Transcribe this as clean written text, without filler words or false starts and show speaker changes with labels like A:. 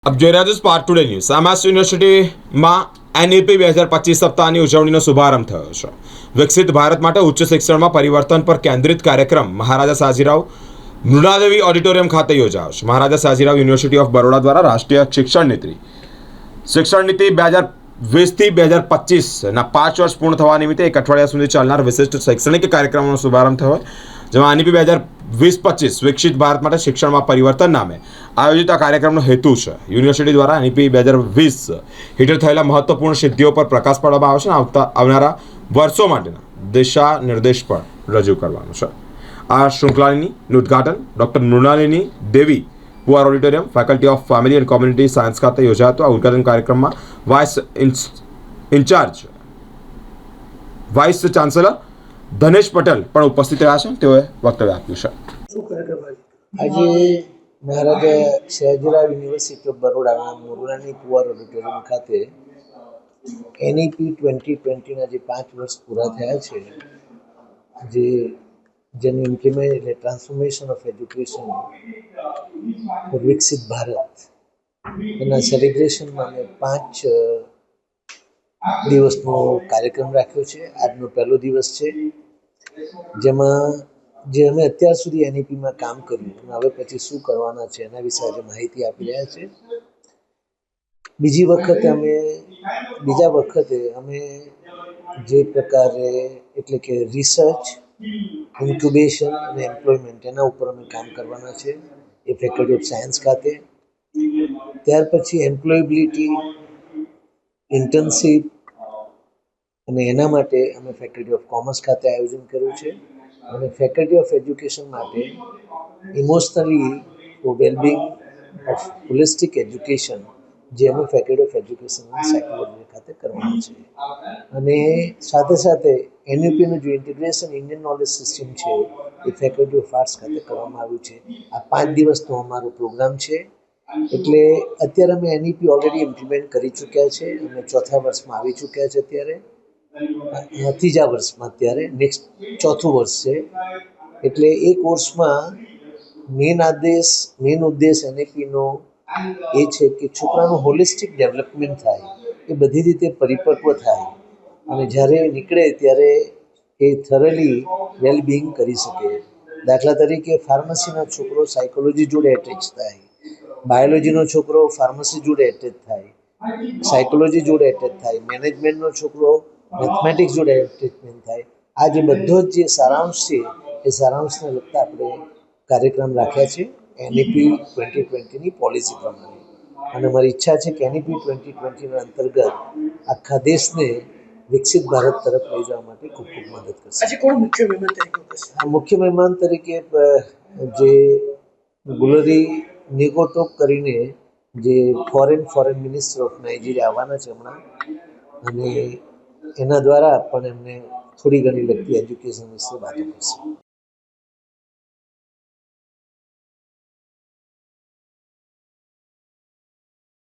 A: अब જોઈ રહ્યા છો સ્પાર્ક ટુડે ન્યૂઝ। સામાસ યુનિવર્સિટીમાં એનઈપી 2025 સપ્તાહની ઉજવણીનો શુભારંભ થયો છે। વિકસિત ભારત માટે ઉચ્ચ શિક્ષણમાં પરિવર્તન પર કેન્દ્રિત કાર્યક્રમ મહારાજા સાજીરાવ મૃણાદેવી ઓડિટોરિયમ ખાતે યોજાયો છે। મહારાજા સાજીરાવ યુનિવર્સિટી ઓફ બરોડા દ્વારા રાષ્ટ્રીય શિક્ષણ નીતિ 2020થી 2025ના 5 વર્ષ પૂર્ણ થવા નિમિત્તે એક અઠવાડિયા સુધી ચાલનાર વિશિષ્ટ શૈક્ષણિક કાર્યક્રમનો શુભારંભ થયો, જેમાં એનઈપી 2020-25 વિકસિત ભારત માટે શિક્ષણમાં પરિવર્તન નામે આયોજિત આ કાર્યક્રમનો હેતુ છે યુનિવર્સિટી દ્વારા એનઈપી 2020 હેઠળ થયેલા મહત્વપૂર્ણ સિદ્ધિઓ પર પ્રકાશ પાડવામાં આવશે અને આવનારા વર્ષો માટેના દિશા નિર્દેશ પણ રજૂ કરવાનો છે। આ શૃંખલાનું ઉદ્ઘાટન doctor Mrinalini Devi Puar auditorium faculty of family and community science ખાતે યોજાયો હતો। આ ઉદ્ઘાટન કાર્યક્રમમાં વાઇસ ચાન્સેલર ધનેશ પટેલ પણ ઉપસ્થિત રહ્યા છે। તેઓએ વક્તવ્ય આપ્યું છે।
B: આજે Maharaja Sayajirao university of બરોડાના મોરલાની Puar auditorium ખાતે એનઈપી 2020ના જે 5 વર્ષ પૂરા થયા છે, જેનું ઇમ્પ્લિમેન્ટ એટલે ટ્રાન્સફોર્મેશન ઓફ એજ્યુકેશન ફોર વિકસિત ભારત, એના સેલિબ્રેશનમાં અમે 5 દિવસનો કાર્યક્રમ રાખ્યો છે। આજનો પહેલો દિવસ છે, જેમાં જે અમે અત્યાર સુધી એનઈપીમાં કામ કર્યું અને હવે પછી શું કરવાના છે એના વિશે આજે માહિતી આપી રહ્યા છે। બીજા વખતે અમે જે પ્રકારે એટલે કે રિસર્ચ, ઇન્ક્યુબેશન અને એમ્પ્લોયમેન્ટ એના ઉપર અમે કામ કરવાના છે એ ફેકલ્ટી ઓફ સાયન્સ ખાતે। ત્યાર પછી એમ્પ્લોયેબિલિટી, ઇન્ટર્નશીપ અને એના માટે અમે ફેકલ્ટી ઓફ કોમર્સ ખાતે આયોજન કર્યું છે અને ફેકલ્ટી ઓફ એજ્યુકેશન માટે emotionally wellbeing of holistic education જે અમે ફેકલ્ટી ઓફ એજ્યુકેશન અને સાયકોલોજી ખાતે કરવાનું છે। અને સાથે સાથે એનઈપીનું જે ઇન્ટિગ્રેશન ઇન્ડિયન નોલેજ સિસ્ટમ છે એ ફેકલ્ટી ઓફ આર્ટ્સ ખાતે કરવામાં આવ્યું છે। આ 5 દિવસનો અમારો પ્રોગ્રામ છે, એટલે અત્યારે અમે એનઈપી ઓલરેડી ઇમ્પ્લિમેન્ટ કરી ચૂક્યા છે અને 4થા વર્ષમાં આવી ચૂક્યા છે। અત્યારે 3જા વર્ષમાં અત્યારે નેક્સ્ટ 4થું વર્ષ છે, એટલે એ કોર્સમાં મેઇન ઉદ્દેશ એનઈપીનો એ છે કે છોકરાનું હોલિસ્ટિક ડેવલપમેન્ટ થાય, એ બધી રીતે પરિપક્વ થાય અને જ્યારે નીકળે ત્યારે એ થરલી વેલબિંગ કરી શકે। દાખલા તરીકે ફાર્મસીનો છોકરો સાયકોલોજી જોડે એટેચ થાય, બાયોલોજીનો છોકરો ફાર્મસી જોડે એટેચ થાય, સાયકોલોજી જોડે એટેચ થાય, મેનેજમેન્ટનો છોકરો મેથમેટિક્સ જોડે એટેચમેન્ટ થાય। આ જે બધો જ જે સારાંશ છે એ સારાંશને લગતા આપણે કાર્યક્રમ રાખ્યા છે એનઈપી 2020ની પોલિસી પ્રમાણે, અને મારી ઈચ્છા છે કે એનઈપી 2020ના અંતર્ગત આખા દેશને વિકસિત ભારત તરફ લઈ જવા માટે ખૂબ મદદ કરશે।
C: આજે કોણ મુખ્ય મહેમાન તરીકે ઉપસ્થિત?
B: મુખ્ય મહેમાન તરીકે જે ગુલરી નિગોટોક કરીને જે ફોરેન મિનિસ્ટર ઓફ નાઇજીરિયા આવવાના છે હમણાં, અને એના દ્વારા પણ એમને થોડી ઘણી લગતી એજ્યુકેશન વિશે વાતો કરશે।